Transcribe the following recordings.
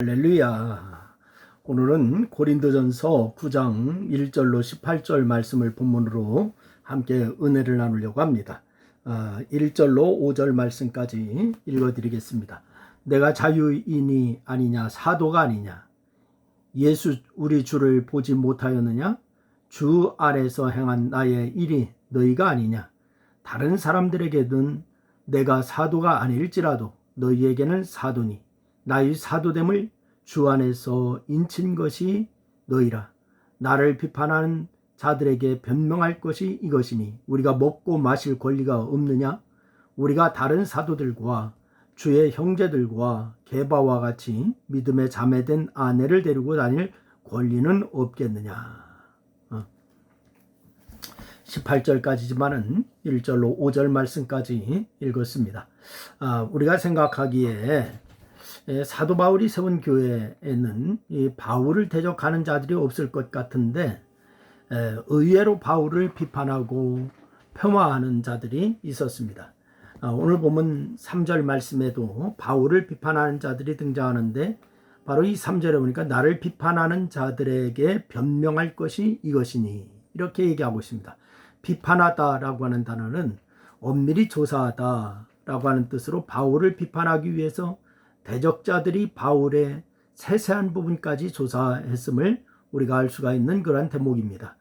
할렐루야. 오늘은 고린도전서 9장 1절로 18절 말씀을 본문으로 함께 은혜를 나누려고 합니다. 1절로 5절 말씀까지 읽어드리겠습니다. 내가 자유인이 아니냐, 사도가 아니냐, 예수 우리 주를 보지 못하였느냐, 주 안에서 행한 나의 일이 너희가 아니냐, 다른 사람들에게는 내가 사도가 아닐지라도 너희에게는 사도니 나의 사도됨을 주 안에서 인친 것이 너희라. 나를 비판하는 자들에게 변명할 것이 이것이니 우리가 먹고 마실 권리가 없느냐? 우리가 다른 사도들과 주의 형제들과 게바와 같이 믿음에 자매된 아내를 데리고 다닐 권리는 없겠느냐? 18절까지지만은 1절로 5절 말씀까지 읽었습니다. 우리가 생각하기에 사도 바울이 세운 교회에는 이 바울을 대적하는 자들이 없을 것 같은데 의외로 바울을 비판하고 폄하하는 자들이 있었습니다. 오늘 보면 3절 말씀에도 바울을 비판하는 자들이 등장하는데 바로 이 3절에 보니까 나를 비판하는 자들에게 변명할 것이 이것이니 이렇게 얘기하고 있습니다. 비판하다라고 하는 단어는 엄밀히 조사하다라고 하는 뜻으로 바울을 비판하기 위해서 대적자들이 바울의 세세한 부분까지 조사했음을 우리가 알 수가 있는 그러한 대목입니다.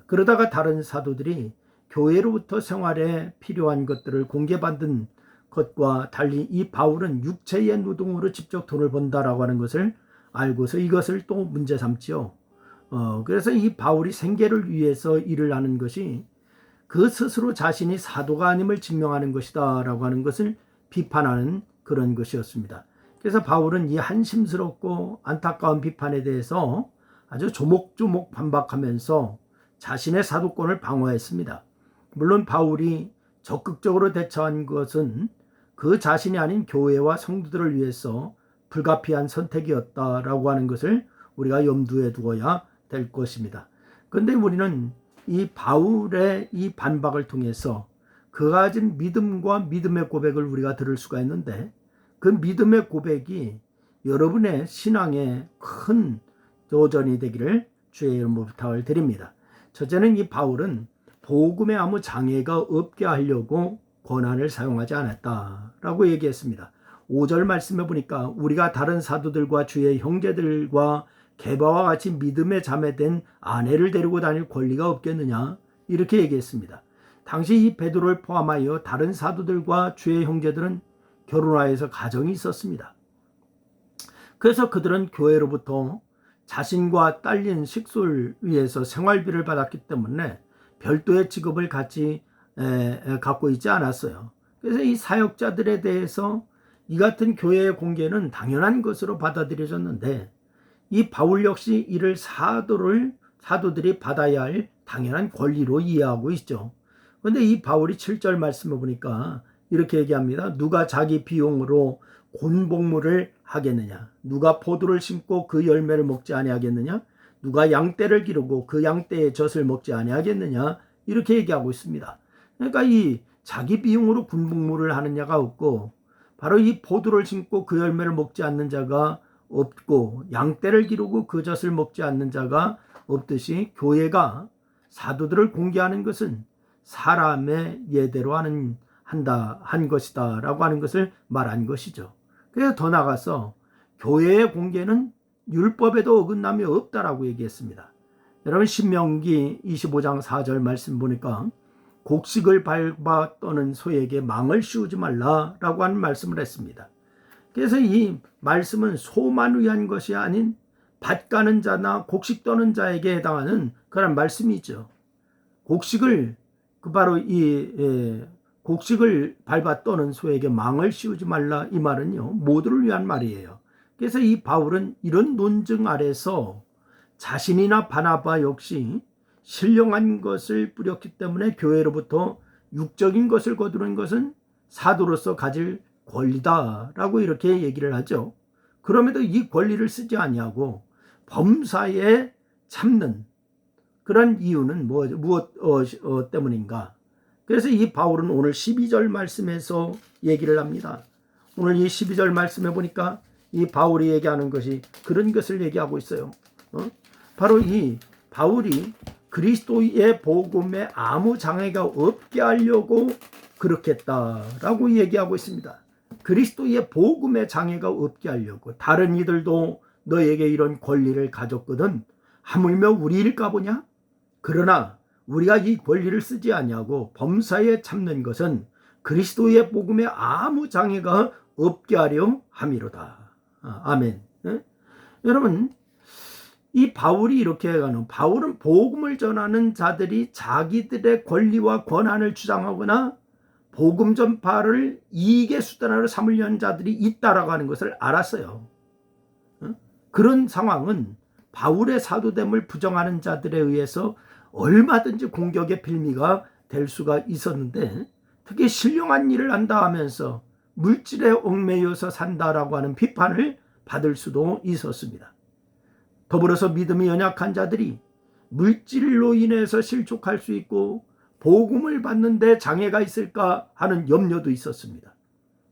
그러다가 다른 사도들이 교회로부터 생활에 필요한 것들을 공개받은 것과 달리 이 바울은 육체의 노동으로 직접 돈을 번다라고 하는 것을 알고서 이것을 또 문제 삼지요. 그래서 이 바울이 생계를 위해서 일을 하는 것이 그 스스로 자신이 사도가 아님을 증명하는 것이다 라고 하는 것을 비판하는 그런 것이었습니다. 그래서 바울은 이 한심스럽고 안타까운 비판에 대해서 아주 조목조목 반박하면서 자신의 사도권을 방어했습니다. 물론 바울이 적극적으로 대처한 것은 그 자신이 아닌 교회와 성도들을 위해서 불가피한 선택이었다라고 하는 것을 우리가 염두에 두어야 될 것입니다. 그런데 우리는 이 바울의 이 반박을 통해서 그가 가진 믿음과 믿음의 고백을 우리가 들을 수가 있는데 그 믿음의 고백이 여러분의 신앙에 큰 도전이 되기를 주의 이름으로 부탁을 드립니다. 첫째는 이 바울은 복음에 아무 장애가 없게 하려고 권한을 사용하지 않았다라고 얘기했습니다. 5절 말씀해 보니까 우리가 다른 사도들과 주의 형제들과 게바와 같이 믿음에 자매된 아내를 데리고 다닐 권리가 없겠느냐 이렇게 얘기했습니다. 당시 이 베드로를 포함하여 다른 사도들과 주의 형제들은 결혼하여서 가정이 있었습니다. 그래서 그들은 교회로부터 자신과 딸린 식소를 위해서 생활비를 받았기 때문에 별도의 직업을 갖고 있지 않았어요. 그래서 이 사역자들에 대해서 이 같은 교회의 공개는 당연한 것으로 받아들여졌는데 이 바울 역시 이를 사도들이 받아야 할 당연한 권리로 이해하고 있죠. 그런데 이 바울이 7절 말씀을 보니까 이렇게 얘기합니다. 누가 자기 비용으로 곤봉물을 하겠느냐? 누가 포도를 심고 그 열매를 먹지 아니하겠느냐? 누가 양떼를 기르고 그 양떼의 젖을 먹지 아니하겠느냐? 이렇게 얘기하고 있습니다. 그러니까 이 자기 비용으로 곤봉물을 하는 자가 없고 바로 이 포도를 심고 그 열매를 먹지 않는 자가 없고 양떼를 기르고 그 젖을 먹지 않는 자가 없듯이 교회가 사도들을 공개하는 것은 사람의 예대로 한 것이다 라고 하는 것을 말한 것이죠. 그래서 더 나아가서 교회의 공개는 율법에도 어긋남이 없다라고 얘기했습니다. 여러분 신명기 25장 4절 말씀 보니까 곡식을 밟아 떠는 소에게 망을 씌우지 말라라고 하는 말씀을 했습니다. 그래서 이 말씀은 소만 위한 것이 아닌 밭 가는 자나 곡식 떠는 자에게 해당하는 그런 말씀이죠. 곡식을 곡식을 밟아 떠는 소에게 망을 씌우지 말라 이 말은요 모두를 위한 말이에요. 그래서 이 바울은 이런 논증 아래서 자신이나 바나바 역시 신령한 것을 뿌렸기 때문에 교회로부터 육적인 것을 거두는 것은 사도로서 가질 권리다라고 이렇게 얘기를 하죠. 그럼에도 이 권리를 쓰지 아니하고 범사에 참는 그런 이유는 무엇 때문인가? 그래서 이 바울은 오늘 12절 말씀에서 얘기를 합니다. 오늘 이 12절 말씀에 보니까 이 바울이 얘기하는 것이 그런 것을 얘기하고 있어요. 바로 이 바울이 그리스도의 복음에 아무 장애가 없게 하려고 그렇게 했다라고 얘기하고 있습니다. 그리스도의 복음에 장애가 없게 하려고. 다른 이들도 너에게 이런 권리를 가졌거든 하물며 우리일까 보냐? 그러나 우리가 이 권리를 쓰지 아니하고 범사에 참는 것은 그리스도의 복음에 아무 장애가 없게 하려 함이로다. 아멘. 여러분, 이 바울이 이렇게 하는, 바울은 복음을 전하는 자들이 자기들의 권리와 권한을 주장하거나 복음 전파를 이익의 수단으로 삼으려는 자들이 있다라고 하는 것을 알았어요. 그런 상황은 바울의 사도됨을 부정하는 자들에 의해서 얼마든지 공격의 빌미가 될 수가 있었는데, 특히 신령한 일을 한다 하면서 물질에 얽매여서 산다라고 하는 비판을 받을 수도 있었습니다. 더불어서 믿음이 연약한 자들이 물질로 인해서 실족할 수 있고 복음을 받는데 장애가 있을까 하는 염려도 있었습니다.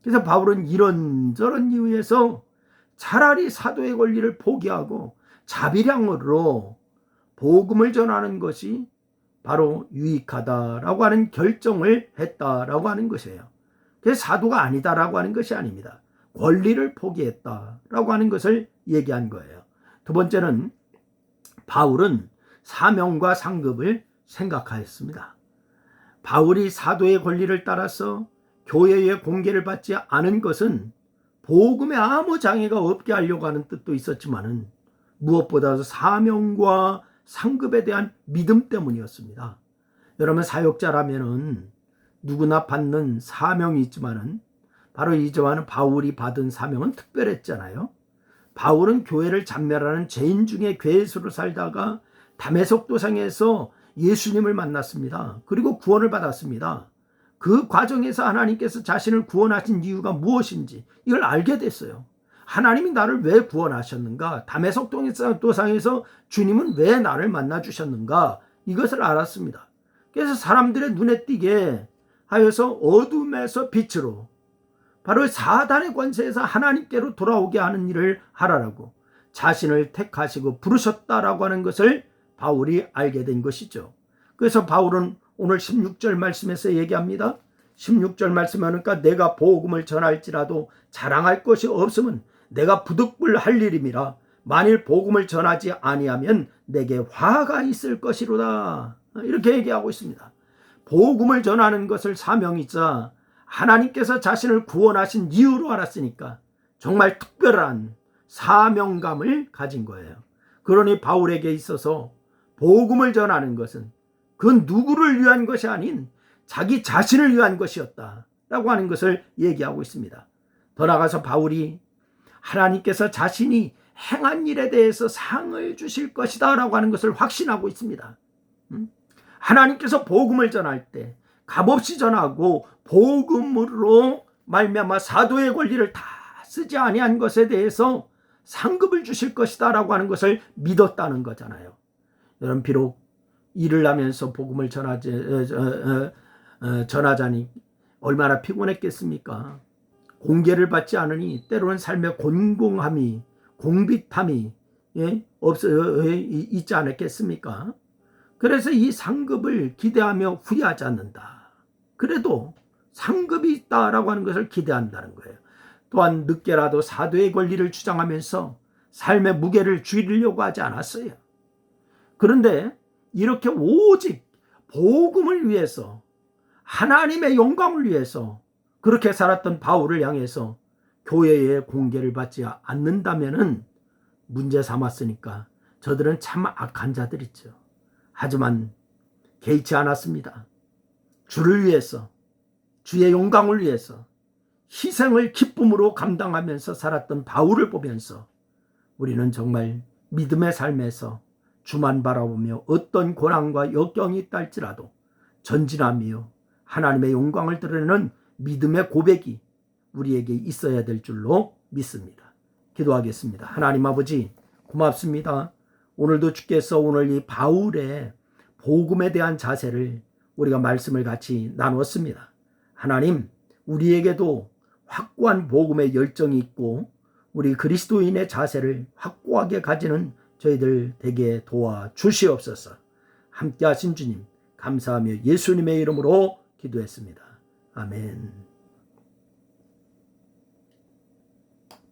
그래서 바울은 이런저런 이유에서 차라리 사도의 권리를 포기하고 자비량으로 복음을 전하는 것이 바로 유익하다라고 하는 결정을 했다라고 하는 것이에요. 그래서 사도가 아니다라고 하는 것이 아닙니다. 권리를 포기했다라고 하는 것을 얘기한 거예요. 두 번째는 바울은 사명과 상급을 생각하였습니다. 바울이 사도의 권리를 따라서 교회의 공개를 받지 않은 것은 복음에 아무 장애가 없게 하려고 하는 뜻도 있었지만은 무엇보다도 사명과 상급에 대한 믿음 때문이었습니다. 여러분, 사역자라면은 누구나 받는 사명이 있지만은 바로 이제와는 바울이 받은 사명은 특별했잖아요. 바울은 교회를 잔멸하는 죄인 중에 괴수로 살다가 다메섹 도상에서 예수님을 만났습니다. 그리고 구원을 받았습니다. 그 과정에서 하나님께서 자신을 구원하신 이유가 무엇인지 이걸 알게 됐어요. 하나님이 나를 왜 구원하셨는가? 다메섹 도상에서 주님은 왜 나를 만나주셨는가? 이것을 알았습니다. 그래서 사람들의 눈에 띄게 하여서 어둠에서 빛으로, 바로 사단의 권세에서 하나님께로 돌아오게 하는 일을 하라라고 자신을 택하시고 부르셨다라고 하는 것을 바울이 알게 된 것이죠. 그래서 바울은 오늘 16절 말씀에서 얘기합니다. 16절 말씀 하니까 내가 복음을 전할지라도 자랑할 것이 없으면 내가 부득불할 일임이라. 만일 복음을 전하지 아니하면 내게 화가 있을 것이로다. 이렇게 얘기하고 있습니다. 복음을 전하는 것을 사명이자 하나님께서 자신을 구원하신 이유로 알았으니까 정말 특별한 사명감을 가진 거예요. 그러니 바울에게 있어서 복음을 전하는 것은 그 누구를 위한 것이 아닌 자기 자신을 위한 것이었다라고 하는 것을 얘기하고 있습니다. 더 나아가서 바울이 하나님께서 자신이 행한 일에 대해서 상을 주실 것이다 라고 하는 것을 확신하고 있습니다. 하나님께서 복음을 전할 때 값없이 전하고 복음으로 말미암아 사도의 권리를 다 쓰지 아니한 것에 대해서 상급을 주실 것이다 라고 하는 것을 믿었다는 거잖아요. 여러분, 비록 일을 하면서 복음을 전하자니 얼마나 피곤했겠습니까? 공개를 받지 않으니 때로는 삶의 곤공함이, 공빗함이 있지 않았겠습니까? 그래서 이 상급을 기대하며 후회하지 않는다. 그래도 상급이 있다라고 하는 것을 기대한다는 거예요. 또한 늦게라도 사도의 권리를 주장하면서 삶의 무게를 줄이려고 하지 않았어요. 그런데 이렇게 오직 복음을 위해서, 하나님의 영광을 위해서 그렇게 살았던 바울을 향해서 교회의 공개를 받지 않는다면은 문제 삼았으니까 저들은 참 악한 자들이죠. 하지만 개의치 않았습니다. 주를 위해서, 주의 영광을 위해서 희생을 기쁨으로 감당하면서 살았던 바울을 보면서 우리는 정말 믿음의 삶에서 주만 바라보며 어떤 고난과 역경이 있다 할지라도 전진하며 하나님의 영광을 드러내는 믿음의 고백이 우리에게 있어야 될 줄로 믿습니다. 기도하겠습니다. 하나님 아버지, 고맙습니다. 오늘도 주께서 오늘 이 바울의 복음에 대한 자세를 우리가 말씀을 같이 나누었습니다. 하나님, 우리에게도 확고한 복음의 열정이 있고 우리 그리스도인의 자세를 확고하게 가지는 저희들 되게 도와 주시옵소서. 함께 하신 주님 감사하며 예수님의 이름으로 기도했습니다. 아멘.